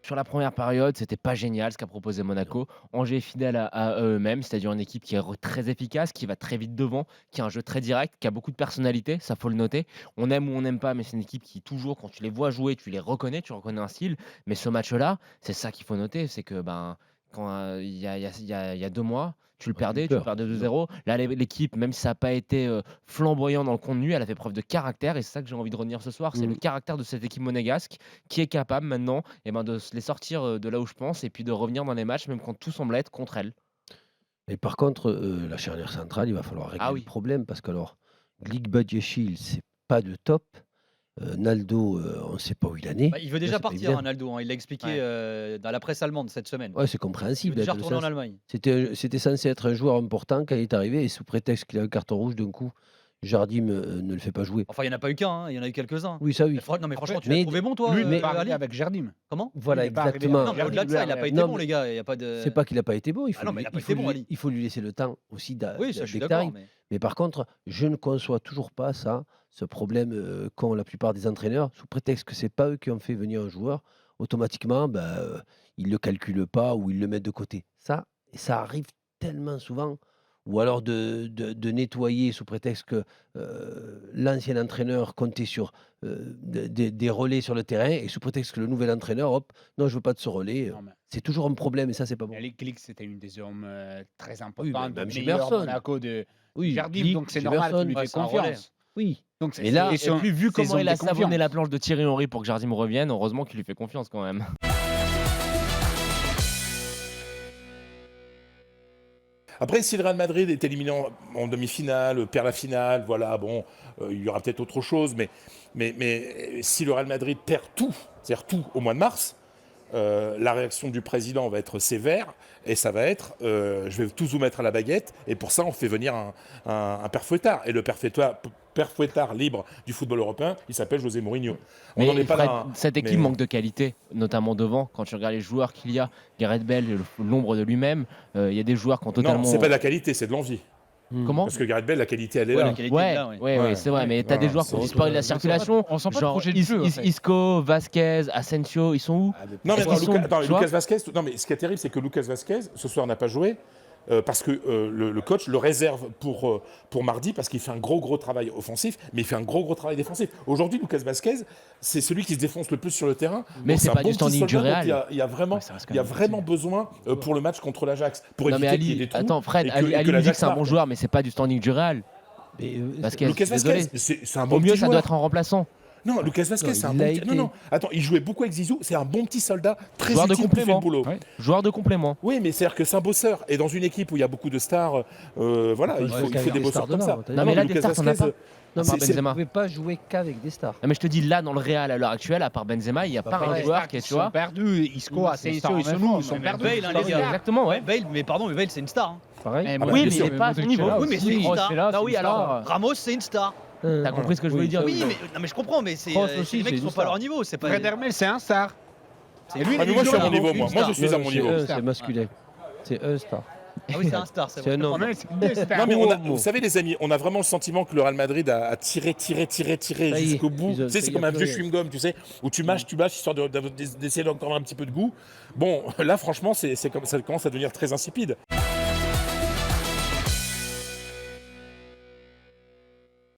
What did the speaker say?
Sur la première période, c'était pas génial ce qu'a proposé Monaco. Angers est fidèle à eux-mêmes, c'est-à-dire une équipe qui est très efficace, qui va très vite devant, qui a un jeu très direct, qui a beaucoup de personnalité, ça faut le noter. On aime ou on n'aime pas, mais c'est une équipe qui toujours, quand tu les vois jouer, tu les reconnais, tu reconnais un style. Mais ce match-là, c'est ça qu'il faut noter, c'est que ben, quand il y a 2 mois, tu le On a eu perdais, tu peur. perdais 2-0. Là, l'équipe, même si ça n'a pas été flamboyant dans le contenu, elle a fait preuve de caractère et c'est ça que j'ai envie de retenir ce soir, c'est le Mmh. caractère de cette équipe monégasque qui est capable maintenant et ben, de se les sortir, de là où je pense et puis de revenir dans les matchs même quand tout semble être contre elle. Et par contre, la charnière centrale, il va falloir Ah régler le oui. problème parce qu'alors Glick Badjiachil, c'est pas de top. Naldo, on ne sait pas où il en est. Bah, il veut Ça, déjà c'est pas partir, évident. hein, Naldo, hein. Il l'a expliqué, Ouais. dans la presse allemande cette semaine. Ouais, c'est Il veut compréhensible, déjà dans le retourner en sens Allemagne. c'était censé être un joueur important quand il est arrivé et sous prétexte qu'il a un carton rouge, d'un coup, Jardim, ne le fait pas jouer. Enfin, il y en a pas eu qu'un, hein, il y en a eu quelques-uns. Oui, ça oui. Non, mais franchement, tu Mais l'as trouvé bon, toi, Lui, il mais- n'est pas arrivé Ali? avec Jardim. Comment? Voilà, Il est pas arrivé exactement. Non, mais au-delà de ça, il a pas été Non, bon, mais les gars. Il y a pas de. c'est pas qu'il a pas été bon, Ah non, mais il a pas été bon, Ali. il faut lui laisser le temps aussi Oui, ça, je suis dès que d'accord. tu Mais... Mais par contre, je ne conçois toujours pas ça, ce problème, qu'ont la plupart des entraîneurs, sous prétexte que c'est pas eux qui ont fait venir un joueur, automatiquement, ils le calculent pas ou ils le mettent de côté. Ça arrive tellement souvent. Ou alors de nettoyer sous prétexte que, l'ancien entraîneur comptait sur, des relais sur le terrain et sous prétexte que le nouvel entraîneur, hop: «Non, je veux pas de ce relais», Non, mais c'est toujours un problème et ça, c'est pas bon. Eric Glik, c'était une des hommes très Oui, importantes, même chez meilleur Gerson. Monaco de Oui, Jardim, Glik, donc c'est chez normal qu'il Gerson. lui Ouais, fait c'est un relais. confiance. Oui. Donc Mais là- Et puis vu ses comment hommes il a de savonné confiance. la planche de Thierry Henry pour que Jardim revienne, heureusement qu'il lui fait confiance quand même. Après, si le Real Madrid est éliminé en demi-finale, perd la finale, voilà, bon, il y aura peut-être autre chose, mais si le Real Madrid perd tout, c'est-à-dire tout au mois de mars, la réaction du président va être sévère et ça va être je vais tous vous mettre à la baguette et pour ça on fait venir un père Fouettard et le père Fouettard libre du football européen, il s'appelle José Mourinho. On Mais n'en est pas Fred, là. cette équipe mais- manque de qualité, notamment devant. Quand tu regardes les joueurs qu'il y a, Gareth Bale, l'ombre de lui-même, il y a des joueurs qui ont totalement. Non, c'est pas de la qualité, c'est de l'envie. Comment? Parce que Gareth Bale, la qualité, elle est Ouais, là. la qualité Ouais, est là, ouais. ouais, c'est vrai, mais t'as des Voilà, joueurs qui ont c'est disparu de la on sent pas- circulation. on sent pas de genre projet de jeu, en fait. Isco, Vasquez, Asensio, ils sont où? Non, mais Est-ce attends, qu'ils sont, tu vois Lucas Vasquez, non, mais ce qui est terrible, c'est que Lucas Vasquez, ce soir, n'a pas joué parce que le coach le réserve pour mardi parce qu'il fait un gros travail offensif, mais il fait un gros travail défensif. Aujourd'hui, Lucas Vasquez, c'est celui qui se défonce le plus sur le terrain. Mais Donc, c'est un pas bon du petit standing du soldat, donc Real. Il y a vraiment, Ouais, ça reste quand il y a même vraiment besoin pour le match contre l'Ajax, pour Non mais éviter qu'il y ait Ali, des trous. attends Fred, et que- Ali et que nous dit que l'Ajax c'est un bon marque. joueur, mais c'est pas du standing du Real. Mais, Vasquez, Lucas désolé. Vasquez, c'est un bon Au mieux, petit ça doit joueur. être un remplaçant. Non, Lucas Vasquez, Non, c'est un il bon l'a petit... été. Non, attends, il jouait beaucoup avec Zizou, c'est un bon petit soldat, très Joueur de utile pour faire complément. le boulot. Ouais. Joueur de complément. Oui, mais c'est-à-dire que c'est un bosseur. Et dans une équipe où il y a beaucoup de stars, voilà, il faut qu'avec des des bosseurs stars comme ça. devant, t'as dit. Non, mais là, des Lucas stars, t'en as Vasquez, pas. Non, À part mais c'est- vous Benzema. ne pouvez pas jouer qu'avec des stars. Non, mais je te dis, là, dans le Real, à l'heure actuelle, à part Benzema, il n'y a pas un pareil. joueur qui est, tu Ils sont vois. perdus. Isco, C'est Asensio, ça, ils sont même où? forme, Ils sont même perdus. Bale, hein, les gars. Exactement, ouais. Bale, mais pardon, mais Bale, c'est une star. Hein. Pareil. Eh, bah, Oui, bien mais sûr. il n'est pas à ce Modric niveau. est là Oui, mais aussi. c'est une Kroos star. est là, Ah c'est oui, une alors, star. Ramos, c'est une star. T'as compris ce que je voulais dire? Oui, mais, non, mais je comprends, mais c'est Kroos c'est aussi, les mecs c'est qui sont une pas à star. leur niveau. C'est pas. Fred Hermel, c'est un star. C'est lui, Ah, mais moi, je suis à mon niveau, une moi. star. Moi, je suis à mon niveau. C'est masculin. C'est un star. Ah oui, c'est un star, c'est C'est un vrai. homme. Hermel, c'est une star. Non, mais Homo. vous savez, les amis, on a vraiment le sentiment que le Real Madrid a tiré Ça y est, jusqu'au bout. ils ont- Tu sais, c'est ça y comme a un plus vieux rien. chewing-gum, tu sais, où tu mâches, histoire d'essayer d'encore un petit peu de goût. Bon, là, franchement, ça commence à devenir très insipide.